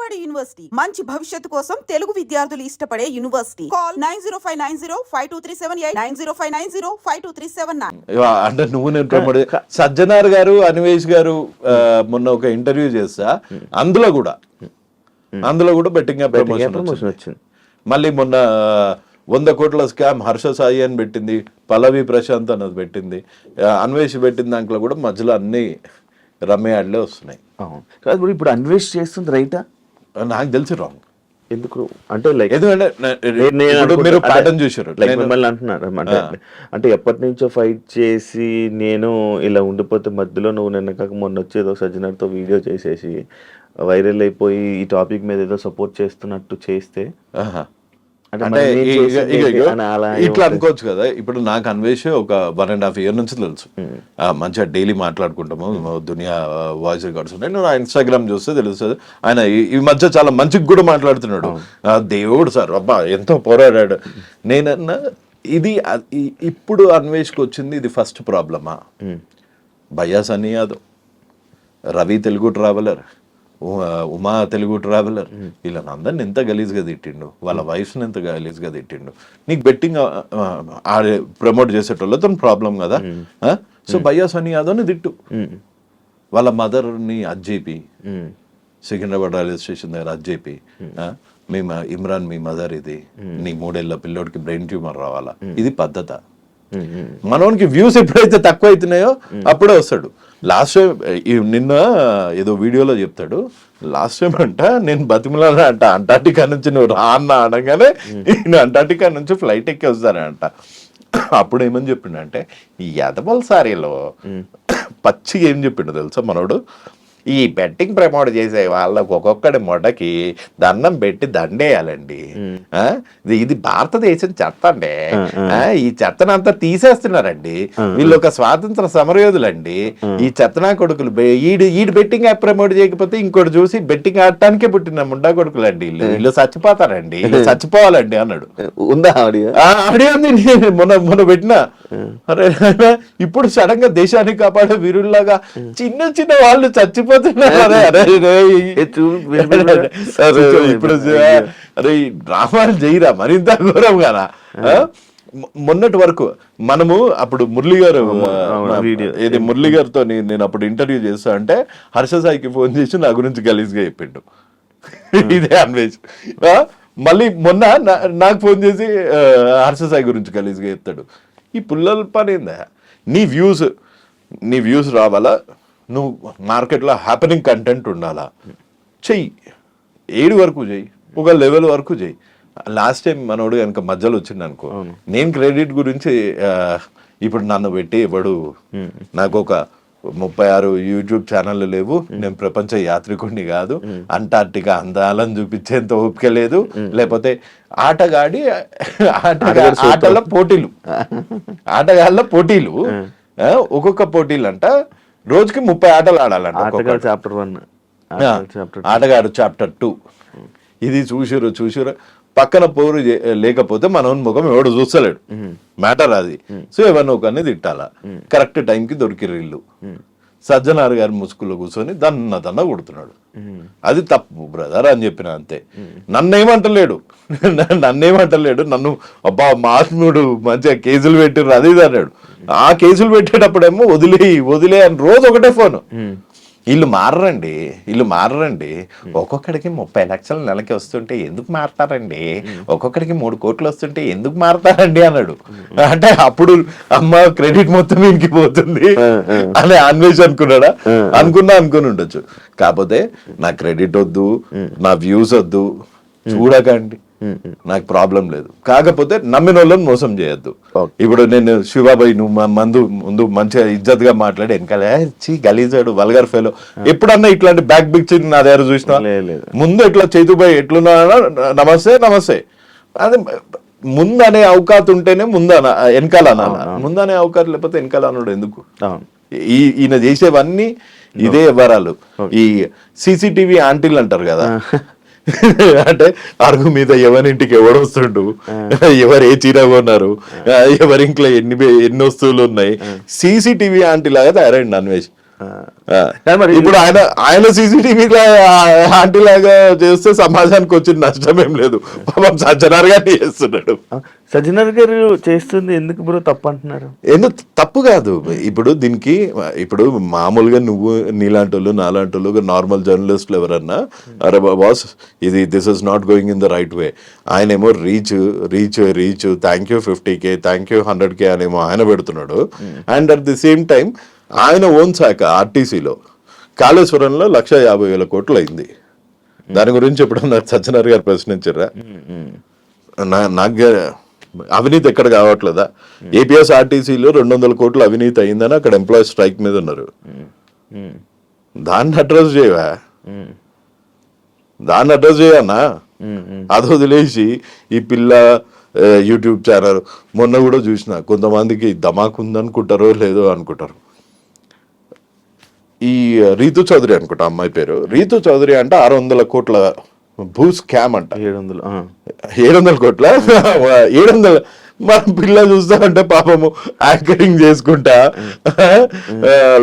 Vijayawada university మంచి భవిష్యత్తు కోసం తెలుగు విద్యార్థులు ఇష్టపడే యూనివర్సిటీ. కాల్ 9059052378 9059052379. అంటే నువ్వు నేను ప్రమోట్ సజ్జనార్ గారు అన్వేష్ గారు మొన్న ఒక ఇంటర్వ్యూ చేస్తా, అందులో కూడా బెట్టింగ్ ప్రమోషన్ వచ్చింది. మళ్ళీ మొన్న 100 కోట్ల స్కామ్ హర్ష సాయి అని పెట్టింది, పల్లవి ప్రశాంత్ అన్నది పెట్టింది, అన్వేష్ పెట్టిన దాంట్లో కూడా మధ్యలో అన్ని రమ్య యాడ్లే వస్తున్నాయి. కాదు ఇప్పుడు అన్వేష్ చేస్తుంది రైటా? నాకు తెలిసి రాంగ్. ఎందుకు అంటే లైక్ ఎందుకంటే మీరు ప్యాటర్న్ చూసారు మిమ్మల్ని అంటున్నారు అంటే ఎప్పటి నుంచో ఫైట్ చేసి నేను ఇలా ఉండిపోతే మధ్యలో నువ్వు నిన్న కాక మొన్న వచ్చేదో సజ్జనర్తో వీడియో చేసేసి వైరల్ అయిపోయి ఈ టాపిక్ మీద ఏదో సపోర్ట్ చేస్తున్నట్టు చేస్తే అంటే ఇట్లా అనుకోవచ్చు కదా. ఇప్పుడు నాకు అన్వేష్ ఒక 1.5 year నుంచి తెలుసు, మంచిగా డైలీ మాట్లాడుకుంటాము, దునియా వాయిస్ రికార్డ్స్ ఉన్నాయి, నువ్వు ఇన్స్టాగ్రామ్ చూస్తే తెలుస్తుంది. ఆయన ఈ మధ్య చాలా మంచిగా కూడా మాట్లాడుతున్నాడు, దేవుడు సార్ అబ్బా ఎంతో పోరాడాడు. నేనన్నా ఇది ఇప్పుడు అన్వేష్కి వచ్చింది ఇది ఫస్ట్ ప్రాబ్లమా? భయ్యా సన్నీ యాదవ్, రవి తెలుగు ట్రావెలర్, ఉమా తెలుగు ట్రావెలర్, వీళ్ళని అందరిని ఎంత గలీజ్గా తిట్టిండు, వాళ్ళ వైఫ్ని ఎంత గలీజ్గా తిట్టిండు. నీకు బెట్టింగ్ ప్రమోట్ చేసేటోళ్ళతో ప్రాబ్లం కదా. సో భయ్యా సన్నీ యాదవ్ని తిట్టు, వాళ్ళ మదర్ని అజ్జేపి, సికింద్రాబాద్ రైల్వే స్టేషన్ దగ్గర అజ్జేపి, మీ ఇమ్రాన్ మీ మదర్ ఇది, నీ 3 ఏళ్ల పిల్లోడికి బ్రెయిన్ ట్యూమర్ రావాలా, ఇది పద్ధత? మనోనికి వ్యూస్ ఎప్పుడైతే తక్కువ అవుతున్నాయో అప్పుడే వస్తాడు. లాస్ట్ టైం నిన్న ఏదో వీడియోలో చెప్తాడు, లాస్ట్ టైం అంట నేను బతిమలానా అంట అంటార్టికా నుంచి నువ్వు రా అన్న అనగానే నేను అంటార్టికా నుంచి ఫ్లైట్ ఎక్కి వస్తానంట. అప్పుడు ఏమని చెప్పిండంటే ఈ ఎదవల్ సారీలో పచ్చిగా ఏం చెప్పిండు తెలుసా మనోడు, ఈ బెట్టింగ్ ప్రమోట్ చేసే వాళ్ళకు ఒక్కొక్కడి మొడకి దండం పెట్టి దండేయాలండి, ఇది భారతదేశం చెత్త అండి, ఈ చెత్తనంతా తీసేస్తున్నారండి, వీళ్ళు ఒక స్వాతంత్ర సమరయోధులండి, ఈ చెత్తనా కొడుకులు ఈడు బెట్టింగ్ యాప్ ప్రమోట్ చేయకపోతే ఇంకోటి చూసి బెట్టింగ్ ఆడటానికే పుట్టిన ముండా కొడుకులండి, వీళ్ళు చచ్చిపోతారండి, వీళ్ళు చచ్చిపోవాలండి అన్నాడు. ఉందా ఆడియో? మొన్న పెట్టినా. అరే ఇప్పుడు సడన్ గా దేశాన్ని కాపాడే వీరుల్లాగా చిన్న చిన్న వాళ్ళు చచ్చిపోతున్నారు. ఇప్పుడు అరే డ్రామాలు చేయరా మరింత ఘోరం కదా. మొన్నటి వరకు మనము అప్పుడు మురళి గారు ఏది మురళి గారితో నేను అప్పుడు ఇంటర్వ్యూ చేస్తా అంటే హర్ష సాయికి ఫోన్ చేసి నా గురించి గలీజ్గా చెప్పిండు, ఇదే అన్వేష్. మళ్ళీ మొన్న నాకు ఫోన్ చేసి హర్ష సాయి గురించి గలీజ్గా చెప్తాడు. ఈ పుల్లల పని ఏందా? నీ వ్యూస్ రావాలా, నువ్వు మార్కెట్లో హ్యాపెనింగ్ కంటెంట్ ఉండాలా, చెయ్యి, 7 వరకు చెయ్యి, ఒక లెవెల్ వరకు చెయ్యి. లాస్ట్ టైం మనోడు కనుక మధ్యలో వచ్చింది అనుకో, నేను క్రెడిట్ గురించి ఇప్పుడు నన్ను పెట్టి ఇవ్వడు, నాకు ఒక 36 యూట్యూబ్ ఛానళ్ళు లేవు, నేను ప్రపంచ యాత్రికుడిని కాదు, అంటార్టికా అందాలను చూపించేంత ఓపిక లేదు, లేకపోతే ఆటల పోటీలు ఒక్కొక్క పోటీలు అంట రోజుకి 30 ఆటలు ఆడాలంట. ఆటగాడు చాప్టర్ 2 ఇది చూసిరు పక్కన పోరు లేకపోతే మన ముఖం ఎవడు చూస్తలేడు, మ్యాటర్ అది. సో ఎవరిని ఒకరిని తిట్టాలా, కరెక్ట్ టైంకి దొరికిరు ఇల్లు. సజ్జనార్ గారి ముసుగులో కూర్చొని దన్న కొడుతున్నాడు, అది తప్పు బ్రదర్ అని చెప్పిన అంతే. నన్నేమంటలేడు, నన్ను అబ్బా మాత్ముడు మంచిగా కేసులు పెట్టిర్రు అది ఇది అన్నాడు. ఆ కేసులు పెట్టేటప్పుడేమో వదిలే అని రోజు ఒకటే ఫోను. వీళ్ళు మారరండి, ఒక్కొక్కడికి 30 లక్షల నెలకి వస్తుంటే ఎందుకు మారతారండి, ఒక్కొక్కడికి 3 కోట్లు వస్తుంటే ఎందుకు మారతారండి అన్నాడు. అంటే అప్పుడు అమ్మ క్రెడిట్ మొత్తం ఇంటికి పోతుంది అని అన్వేష్ అనుకుని ఉండొచ్చు. కాకపోతే నా క్రెడిట్ వద్దు, నా వ్యూస్ వద్దు, చూడకండి, నాకు ప్రాబ్లం లేదు. కాకపోతే నమ్మిన వాళ్ళని మోసం చేయొద్దు. ఇప్పుడు నేను శివాబాయి నువ్వు ముందు మంచిగా ఇజ్జత్ గా మాట్లాడి వెనకాల గలీజాడు వల్గర్ ఫెలో ఎప్పుడన్నా ఇట్లాంటి బ్యాక్ పిక్చర్ నా దగ్గర చూసినా ముందు ఇట్లా చేతుబాయి ఎట్లున్నా నమస్తే అదే ముందు అనే అవకాశం ఉంటేనే వెనకాల అనాల, ముందనే అవకాశం లేకపోతే వెనకాల అన్నాడు ఎందుకు? ఈయన చేసేవన్నీ ఇదే వివరాలు. ఈ CCTV ఆంటీలు అంటారు కదా, అంటే అరుగు మీద ఎవరింటికి ఎవడు వస్తుండు, ఎవరు ఏ చీర కొన్నారు, ఎవరింట్లో ఎన్ని వస్తువులు ఉన్నాయి, CCTV ఆంటీ లాగా తయారైంది అన్వేష్. మరి ఇప్పుడు ఆయన సీసీటీవీ ఆంటీ లాగా చేస్తే సమాజానికి వచ్చిన నష్టం ఏం లేదు, పాపం సజ్జనార్ గారిని చేస్తున్నాడు. సజ్జనార్ గారు చేస్తుంది ఎందుకు బ్రో తప్పు అంటున్నారు? ఎందుకు తప్పు కాదు, ఇప్పుడు దీనికి ఇప్పుడు మామూలుగా నువ్వు నీలాంటి వాళ్ళు నాలాంటి వాళ్ళు నార్మల్ జర్నలిస్టులు ఎవరన్నా అరే బాస్ ఇది this is not going in the right way, ఆయనేమో reach thank you 50K thank you 100K అనేమో ఆయన పెడుతున్నాడు. And at the same time ఆయన ఓన్ శాఖ ఆర్టీసీలో కాళేశ్వరంలో 150,000 కోట్లు అయింది. దాని గురించి ఎప్పుడన్నా సజ్జనార్ గారు ప్రశ్నించారా? నాకు అవినీతి ఎక్కడ కావట్లేదా? ఏపీఎస్ ఆర్టీసీలో 200 కోట్లు అవినీతి అయిందని అక్కడ ఎంప్లాయీస్ స్ట్రైక్ మీద ఉన్నారు. దాన్ని అడ్రస్ చేయవా? చేయన్నా? అది వదిలేసి ఈ పిల్ల యూట్యూబ్ ఛానల్ మొన్న కూడా చూసిన, కొంతమందికి ధమాక్ ఉందనుకుంటారో లేదో అనుకుంటారు. ఈ రీతు చౌదరి అనుకుంటా అమ్మాయి పేరు, రీతు చౌదరి అంటే 600 కోట్ల భూ స్కామ్ అంట. 700 కోట్ల 700 మన పిల్ల చూస్తామంటే పాపము యాంకరింగ్ చేసుకుంటా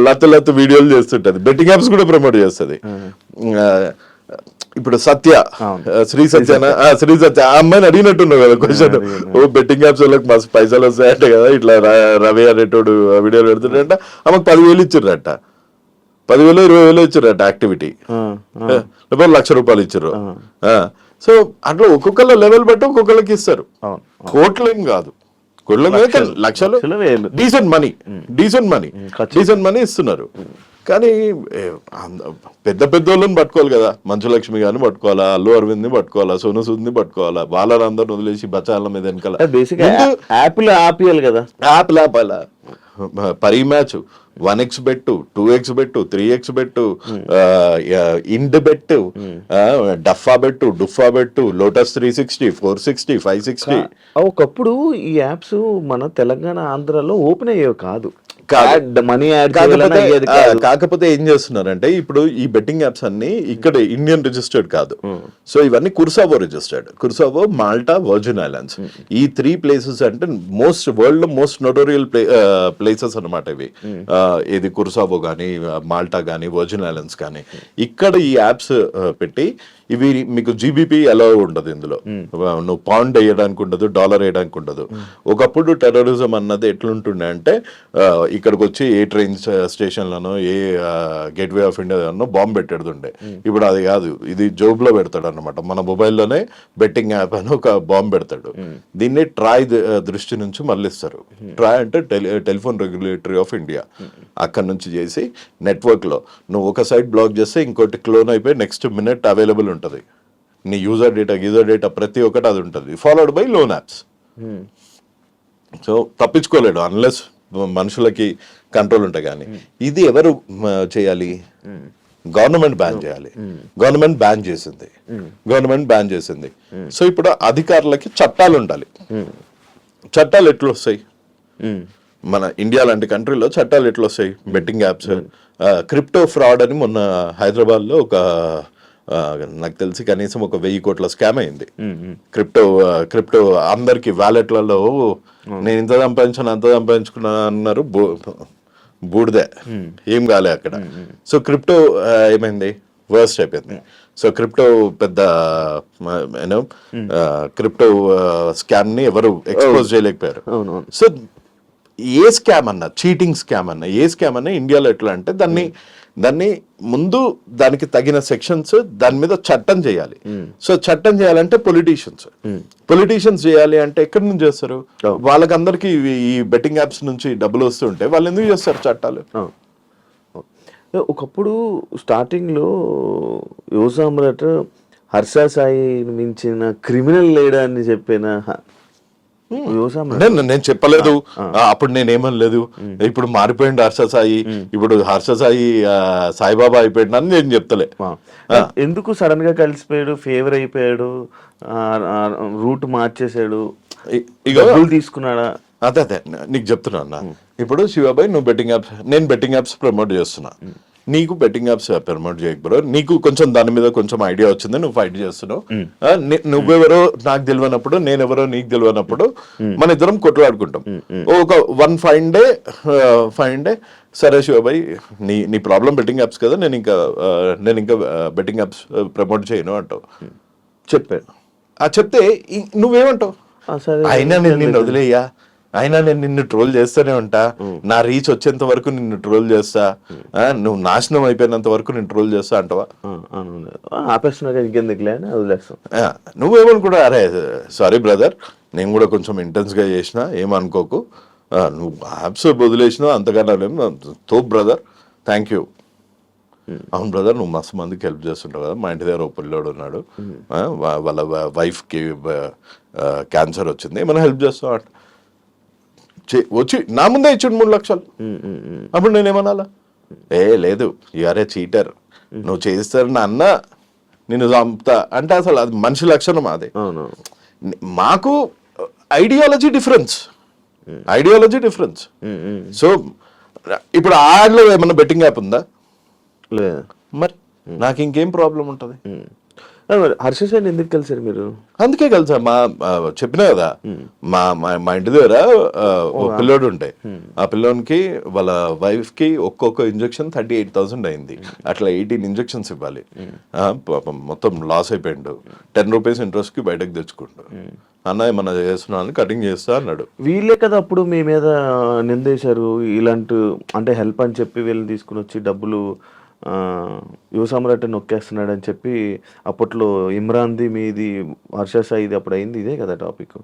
లత్తు వీడియోలు చేస్తుంటది, బెట్టింగ్ యాప్స్ కూడా ప్రమోట్ చేస్తుంది. ఇప్పుడు శ్రీ సత్య ఆ అమ్మాయిని అడిగినట్టున్నావు కదా క్వశ్చన్, ఓ బెట్టింగ్ యాప్స్ వాళ్ళకి మస్తు పైసలు వస్తాయంట కదా, ఇట్లా రవి అనేటోడు వీడియోలు పెడుతుంట, ఆమెకు 10,000 ఇచ్చిర్రట, 10,000 20,000 ఇచ్చారట యాక్టివిటీ, లేకపోతే ₹1,00,000 ఇచ్చారు. సో అట్లా ఒక్కొక్కళ్ళ లెవెల్ బట్టి ఒక్కొక్కళ్ళకి ఇస్తారు, కోట్లేం కాదు, లక్షలు, డీసెంట్ మనీ ఇస్తున్నారు. కానీ పెద్ద వాళ్ళని పట్టుకోవాలి కదా, మంచులక్ష్మి గారిని పట్టుకోవాలా, అల్లు అరవింద్ ని పట్టుకోవాలా, సోను సూద్ ని పట్టుకోవాలా, వాళ్ళందరిని వదిలేసి బచాల మీద వెనకాల ఆపియాలి కదా, యాప్ ఆపాలా. పరీ మ్యాచ్ 1x బెట్టు, 2x బెట్టు, 3x బెట్టు, ఇండ్ బెట్టు, డఫా బెట్టు, లోటస్ 360, 460, 560. ఒకప్పుడు ఈ యాప్స్ మన తెలంగాణ ఆంధ్రాలో ఓపెన్ అయ్యేవి కాదు. మనీ కాకపోతే ఏం చేస్తున్నారంటే ఇప్పుడు ఈ బెట్టింగ్ యాప్స్ అన్ని ఇక్కడ ఇండియన్ రిజిస్టర్డ్ కాదు. సో ఇవన్నీ కుర్సావో రిజిస్టర్డ్, కుర్సావో, మాల్టా, వర్జిన్ ఐలాండ్స్, ఈ 3 ప్లేసెస్ అంటే వరల్డ్ లో మోస్ట్ నోటోరియల్ ప్లేసెస్ అనమాట ఇవి. ఇది కుర్సావో కానీ, మాల్టా కానీ, వర్జిన్ ఐలాండ్స్ కానీ. ఇక్కడ ఈ యాప్స్ పెట్టి ఇవి మీకు జీబీపీ ఎలా ఉండదు, ఇందులో నువ్వు పౌండ్ వేయడానికి ఉండదు, డాలర్ వేయడానికి ఉండదు. ఒకప్పుడు టెర్రరిజం అన్నది ఎట్లుంటుండే అంటే ఇక్కడికి వచ్చి ఏ ట్రైన్ స్టేషన్లను ఏ గేట్వే ఆఫ్ ఇండియాలో బాంబు పెట్టేడుతుండే. ఇప్పుడు అది కాదు, ఇది జోబ్ లో పెడతాడు అనమాట, మన మొబైల్లోనే బెట్టింగ్ యాప్ అని ఒక బాంబు పెడతాడు. దీన్ని ట్రాయ్ దృష్టి నుంచి మళ్ళిస్తారు. ట్రాయ్ అంటే టెలిఫోన్ రెగ్యులేటరీ ఆఫ్ ఇండియా, అక్కడ నుంచి చేసి నెట్వర్క్ లో నువ్వు ఒక సైట్ బ్లాక్ చేస్తే ఇంకోటి క్లోన్ అయిపోయి నెక్స్ట్ మినిట్ అవైలబుల్ ఉంటుంది. నీ యూజర్ డేటా ప్రతి ఒక్కటి అది ఉంటుంది, followed by loan apps. So తప్పించుకోలేడు అన్లెస్ మనుషులకి కంట్రోల్ ఉంటాయి. కానీ ఇది ఎవరు చేయాలి? గవర్నమెంట్ బ్యాన్ చేయాలి. గవర్నమెంట్ బ్యాన్ చేసింది. సో ఇప్పుడు అధికారులకి చట్టాలు ఉండాలి. చట్టాలు ఎట్లా వస్తాయి? మన ఇండియా లాంటి కంట్రీలో చట్టాలు ఎట్లా వస్తాయి? బెట్టింగ్ యాప్స్, క్రిప్టో ఫ్రాడ్ అని మొన్న హైదరాబాద్ లో ఒక నాకు తెలిసి కనీసం 1,000 కోట్ల స్కామ్ అయింది. క్రిప్టో అందరికి వ్యాలెట్లలో నేను ఇంత సంపాదించాను అంత సంపాదించుకున్నా అన్నారు, బూడిదే, ఏం కాలే అక్కడ. సో క్రిప్టో ఏమైంది? వర్స్ట్ అయిపోయింది. సో క్రిప్టో పెద్ద క్రిప్టో స్కామ్ ని ఎవరు ఎక్స్పోజ్ చేయలేకపోయారు. సో ఏ స్కామ్ అన్నా, చీటింగ్ స్కామ్ అన్నా, ఏ స్కామ్ అన్నా ఇండియాలో ఎట్లా అంటే దాన్ని ముందు దానికి తగిన సెక్షన్స్, దాని మీద చట్టం చేయాలి. సో చట్టం చేయాలంటే పొలిటీషియన్స్ చేయాలి అంటే ఎక్కడి నుంచి చేస్తారు? వాళ్ళకందరికి ఈ బెట్టింగ్ యాప్స్ నుంచి డబ్బులు వస్తుంటే వాళ్ళు ఎందుకు చేస్తారు చట్టాలు? ఒకప్పుడు స్టార్టింగ్ లో యువసామ్రాట్ హర్ష సాయి మించిన క్రిమినల్ లేడని చెప్పిన నేను చెప్పలేదు, అప్పుడు నేనేమనలేదు. ఇప్పుడు మారిపోయింది హర్ష సాయి, ఇప్పుడు హర్ష సాయి సాయిబాబా అయిపోయింది అని నేను చెప్తలే. ఎందుకు సడన్ గా కలిసిపోయాడు, ఫేవర్ అయిపోయాడు, రూట్ మార్చేసాడు, ఇక తీసుకున్నాడా? అదే నీకు చెప్తున్నా అన్న. ఇప్పుడు శివాబాయ్ నువ్వు నేను బెట్టింగ్ యాప్స్ ప్రమోట్ చేస్తున్నా, నీకు బెట్టింగ్ యాప్స్ ప్రమోట్ చేయక బ్రో, నీకు కొంచెం దాని మీద కొంచెం ఐడియా వచ్చింది, నువ్వు ఫైట్ చేస్తున్నావు. నువ్వెవరో నాకు తెలియనప్పుడు, నేనెవరో నీకు తెలియనప్పుడు మన ఇద్దరం కొట్లాడుకుంటాం. ఒక 1 ఫైన్ డే సరే శివభాయ్, నీ ప్రాబ్లం బెట్టింగ్ యాప్స్ కదా, నేను ఇంకా బెట్టింగ్ యాప్స్ ప్రమోట్ చేయను అంటావు. చెప్పాను. చెప్తే నువ్వేమంటావు? సరే అయినా నేను నిన్ను వదిలేయ్యా, అయినా నేను నిన్ను ట్రోల్ చేస్తూనే ఉంటా, నా రీచ్ వచ్చేంత వరకు నిన్ను ట్రోల్ చేస్తా, నువ్వు నాశనం అయిపోయినంత వరకు నేను ట్రోల్ చేస్తా అంటావా? ఆపేస్తున్నా ఇంకెందుకులే అని వదిలేస్తాం. నువ్వేమనుకుంటా, అరే సారీ బ్రదర్, నేను కూడా కొంచెం ఇంటెన్స్గా చేసిన, ఏమనుకోకు, నువ్వు యాప్స్ వదిలేసినావు అంతకన్నా తో బ్రదర్, థ్యాంక్ యూ. అవును బ్రదర్, నువ్వు మస్తు మందికి హెల్ప్ చేస్తుంటావు కదా, మా ఇంటి దగ్గర ఒక పిల్లోడు ఉన్నాడు, వాళ్ళ వైఫ్కి క్యాన్సర్ వచ్చింది, ఏమైనా హెల్ప్ చేస్తావు అంట. వచ్చి నా ముందే ఇచ్చాడు 3 లక్షలు. అప్పుడు నేనేమనాలా? లేదు, యూఆర్ఏ చీటర్, నువ్వు చేస్తారని అన్న నేను చంపుతా అంటే అసలు అది మనిషి లక్షణం. అదే మాకు ఐడియాలజీ డిఫరెన్స్. సో ఇప్పుడు ఆడ్లో ఏమన్నా బెట్టింగ్ యాప్ ఉందా? లేదు. మరి నాకు ఇంకేం ప్రాబ్లం ఉంటుంది? హర్ష సార్ ఎందుకు కలిసారు మీరు? అందుకే కలిసా. చెప్పినా కదా, మా ఇంటి దగ్గర ఒక పిల్లోడు ఉంటే, ఆ పిల్లోనికి వాళ్ళ వైఫ్ కి ఒక్కొక్క ఇంజెక్షన్ 38,000 అయింది. అట్లా 18 ఇంజెక్షన్స్ ఇవ్వాలి. మొత్తం లాస్ అయిపోయిండు. 10 రూపీస్ ఇంట్రెస్ట్ కి బయటకు తెచ్చుకుంటూ, అన్న ఏమన్నా చేస్తున్నాను, కటింగ్ చేస్తా అన్నాడు. వీళ్ళే కదా అప్పుడు మీ మీద నిందేశారు, ఇలాంటి అంటే హెల్ప్ అని చెప్పి వీళ్ళని తీసుకుని వచ్చి డబ్బులు యువ సమ్రాట్ నొక్కేస్తున్నాడు అని చెప్పి. అప్పట్లో ఇమ్రాన్ది మీది హర్ష సాయిది అప్పుడు అయింది ఇదే కదా టాపిక్.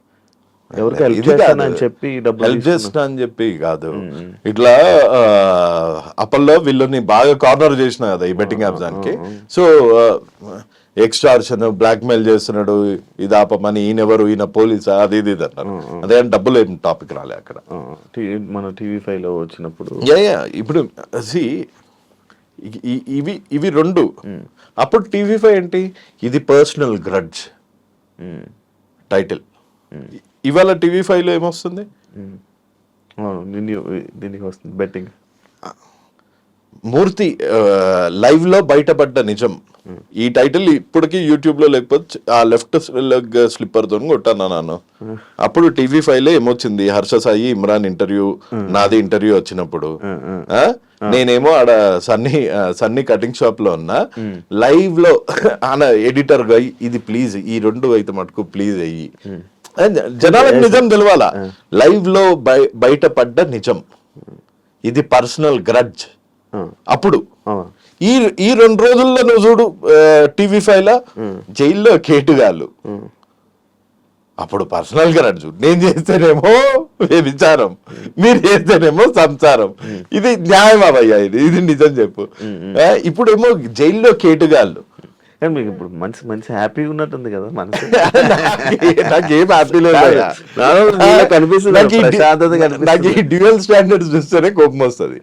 ఎవరికి హెల్ప్ చేస్తానని చెప్పి హెల్ప్ చేస్తా అని చెప్పి కాదు, ఇట్లా అప్పట్లో వీళ్ళని బాగా కార్నర్ చేసిన కదా ఈ బెట్టింగ్ యాప్స్ దానికి. సో ఎక్స్టార్షన్, బ్లాక్ మెయిల్ చేస్తున్నాడు, ఇది ఆపమని, ఈయనెవరు, ఈయన పోలీసా, అది ఇది అన్నారు. అదే డబ్బులు ఏం టాపిక్ రాలే అక్కడ. మన TV5 లో వచ్చినప్పుడు ఇప్పుడు ఇవి రెండు. అప్పుడు TV5 ఏంటి, ఇది పర్సనల్ గ్రడ్జ్ టైటిల్. ఇవాళ TV5 లో ఏమొస్తుంది? దీనికి వస్తుంది బెట్టింగ్. మూర్తి లైవ్ లో బయటపడ్డ నిజం. ఈ టైటిల్ ఇప్పటికీ యూట్యూబ్ లో లేకపోతే ఆ లెఫ్ట్ లెగ్ స్లిప్పర్ తో కొట్టాను నన్ను. అప్పుడు TV5 లో ఏమొచ్చింది, హర్ష సాయి ఇమ్రాన్ ఇంటర్వ్యూ, నాది ఇంటర్వ్యూ వచ్చినప్పుడు నేనేమో ఆడ సన్నీ కటింగ్ షాప్ లో ఉన్నా, లైవ్ లో ఆయన ఎడిటర్ గా ఇది ప్లీజ్ ఈ 2 అయితే మటుకు ప్లీజ్ అయ్యి జనాలకు నిజం తెలవాలా. లైవ్ లో బయటపడ్డ నిజం, ఇది పర్సనల్ గ్రడ్జ్. అప్పుడు ఈ 2 రోజుల్లో నువ్వు చూడు TV5 లో జైల్లో కేటుగాళ్ళు. అప్పుడు పర్సనల్ గ్రడ్జ్, నేను చేస్తేనేమో విచారం, మీరు చేస్తేనేమో సంసారం. ఇది న్యాయమా భయ్యా? ఇది నిజం చెప్పు. ఇప్పుడేమో జైల్లో కేటుగాళ్ళు. కానీ మీకు ఇప్పుడు మంచి హ్యాపీగా ఉన్నట్టుంది కదా మనసు. నాకేం హ్యాపీ లేదు, నాకు ఈ డ్యూయల్ స్టాండర్డ్స్ చూస్తేనే కోపం వస్తుంది.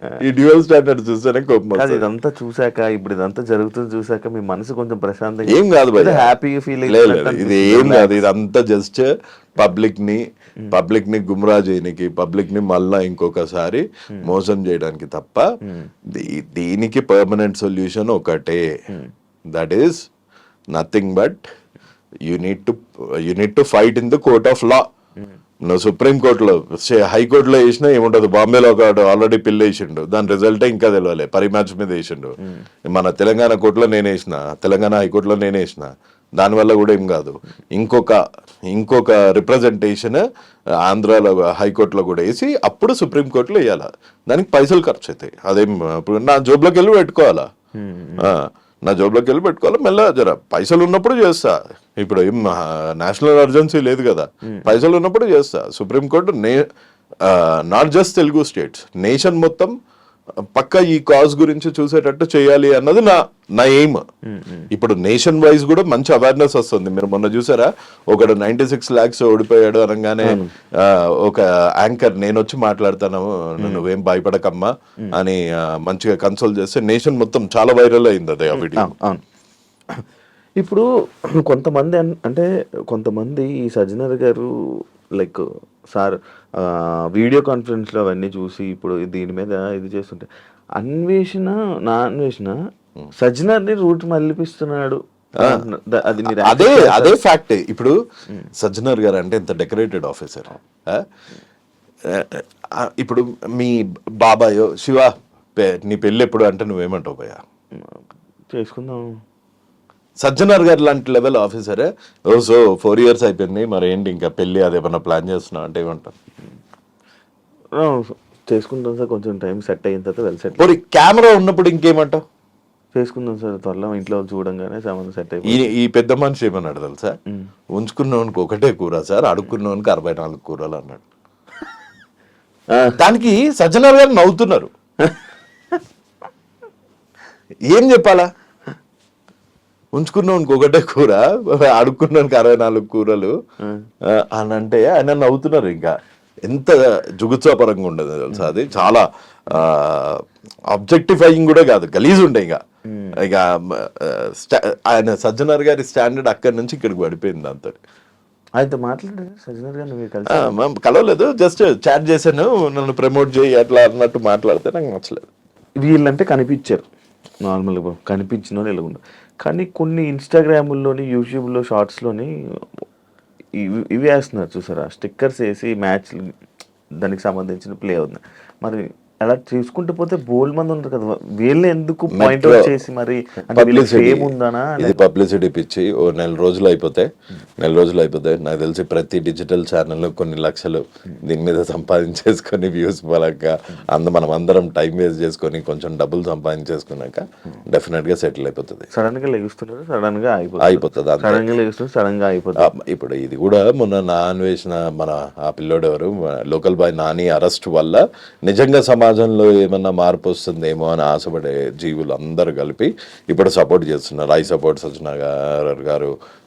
ఇదంతా చూసాక, ఇప్పుడు ఇదంతా జరుగుతుంది చూసాక మీ మనసు కొంచెం ప్రశాంతంగా ఏం కాదు భయ్యా, హ్యాపీగా ఫీల్ ఇది ఏం కాదు. ఇదంతా జస్ట్ పబ్లిక్ ని గుమ్రా చేయడానికి, పబ్లిక్ ని మళ్ళా ఇంకొకసారి మోసం చేయడానికి తప్ప దీనికి పర్మనెంట్ సొల్యూషన్ ఒకటే. That is nothing but you need to fight in the court of law. నువ్వు సుప్రీం కోర్టులో, హైకోర్టులో వేసినా ఏముంటది, బాంబేలో ఒక ఆల్రెడీ పిల్ల వేసిండు, దాని రిజల్టే ఇంకా తెలియలే, పరిమ్యాచ్ మీద వేసిండు. మన తెలంగాణ కోర్టులో నేను వేసిన, తెలంగాణ హైకోర్టులో నేను వేసిన, దానివల్ల కూడా ఏం కాదు. ఇంకొక రిప్రజెంటేషన్ ఆంధ్రాలో హైకోర్టులో కూడా వేసి అప్పుడు సుప్రీం కోర్టులో వేయాలా. దానికి పైసలు ఖర్చు అవుతాయి. అదేం ఇప్పుడు నా జోబులోకి వెళ్ళి పెట్టుకోవాలా, మెల్లగా జర పైసలు ఉన్నప్పుడు చేస్తా. ఇప్పుడు ఏం నేషనల్ అర్జెన్సీ లేదు కదా, పైసలు ఉన్నప్పుడు చేస్తా. Supreme court not just Telugu states, nation మొత్తం పక్క ఈ కాజ్ గురించి చూసేటట్టు చేయాలి అన్నది నా ఎయిమ్. ఇప్పుడు నేషన్ వైజ్ కూడా మంచి అవేర్నెస్ వస్తుంది. మీరు మొన్న చూసారా, ఒకడు 96 lakhs ఓడిపోయాడు అనగానే ఒక యాంకర్ నేను వచ్చి మాట్లాడతాను, నువ్వేం భయపడకమ్మా అని మంచిగా కన్సోల్ చేస్తే నేషన్ మొత్తం చాలా వైరల్ అయింది అదే ఆ వీడియో. ఇప్పుడు కొంతమంది ఈ సజ్జనర్ గారు లైక్ సార్ వీడియో కాన్ఫరెన్స్లో అవన్నీ చూసి ఇప్పుడు దీని మీద ఇది చేస్తుంటే అన్వేషణ సజ్జనర్ని రూట్ మళ్ళిపిస్తున్నాడు. అదే ఫ్యాక్ట్. ఇప్పుడు సజ్జనర్ గారు అంటే ఎంత డెకరేటెడ్ ఆఫీసర్. ఇప్పుడు మీ బాబాయో శివ నీ పెళ్ళి ఎప్పుడు అంటే నువ్వేమంటావు భయ్యా? చేసుకుందాం. సజ్జనార్ గారు లాంటి లెవెల్ ఆఫీసరే సో 4 years అయిపోయింది, మరి ఏంటి ఇంకా పెళ్ళి అదేమన్నా ప్లాన్ చేస్తున్నావు అంటే ఏమంటారు? చేసుకుంటాం సార్, కొంచెం టైం సెట్ అయిన తర్వాత వెల్ సెట్ మరి కెమెరా ఉన్నప్పుడు ఇంకేమంటావు? చేసుకుందాం సార్, త్వరలో ఇంట్లో వాళ్ళు చూడంగానే సంబంధం సెట్ అయిపోయింది. ఈ పెద్ద మనిషి ఏమన్నాడు తెలుసా? ఉంచుకున్నవానికి ఒకటే కూర సార్, అడుక్కున్నవానికి 64 కూరలు అన్నాడు. దానికి సజ్జనార్ గారు నవ్వుతున్నారు. ఏం చెప్పాలా? ఉంచుకున్నవానికి ఒకటే కూర, అడుక్కున్నవానికి 64 కూరలు అని అంటే ఆయన నవ్వుతున్నారు. ఇంకా ఎంత జుగుత్సాపరంగా ఉండదు తెలుసా అది. చాలా ఆబ్జెక్టిఫైయింగ్ కూడా కాదు, గలీజ్ ఉండే. ఇక ఆయన సజ్జనార్ గారి స్టాండర్డ్ అక్కడి నుంచి ఇక్కడికి పడిపోయింది. అంత ఆయనతో మాట్లాడారు సజ్జనార్ గారు, మీరు కలిసి? కలవలేదు, జస్ట్ చాట్ చేశాను, నన్ను ప్రమోట్ చేయి అట్లా అన్నట్టు మాట్లాడితే నాకు నచ్చలేదు. వీళ్ళంటే కనిపించారు నార్మల్గా, కనిపించిన వాళ్ళు ఎలాగుండవు. కానీ కొన్ని ఇన్స్టాగ్రాముల్లోని, యూట్యూబ్లో, షార్ట్స్లోని ఇవి వేస్తున్నారు చూసారా, స్టిక్కర్స్ వేసి మ్యాచ్ దానికి సంబంధించిన ప్లే అవుతుంది. మరి అలా చూసుకుంటూ పోతే బోల్డ్ మంది ఉంటారు కదా, వీళ్ళు ఎందుకు పాయింట్ అవుట్ చేసి మరి ఏముందనా? ఇది పబ్లిసిటీ పిచ్చి. ఓ 4 రోజులు అయిపోతే నాకు తెలిసి ప్రతి డిజిటల్ ఛానల్ కొన్ని లక్షలు దీని మీద సంపాదించేసుకొని వ్యూస్ పరంగా మనం అందరం టైం వేస్ట్ చేసుకొని కొంచెం డబ్బులు సంపాదించేసుకున్నాక డెఫినెట్ గా సెటిల్ అయిపోతుంది. సడన్ గా లెగుస్తున్నారు, సడన్ గా అయిపోతుంది. సడన్ గా లెగుస్తున్నారు, సడన్ గా అయిపోతుంది. ఇప్పుడు ఇది కూడా మొన్న నా అన్వేషణ, మన ఆ పిల్లోడు ఎవరు, లోకల్ బాయ్ నాని అరెస్ట్ వల్ల నిజంగా సమాజంలో ఏమన్నా మార్పు వస్తుందేమో అని ఆశపడే జీవులు అందరూ కలిపి ఇప్పుడు సపోర్ట్ చేస్తున్నారు. ఐ సపోర్ట్ సజ్జనార్ గారు,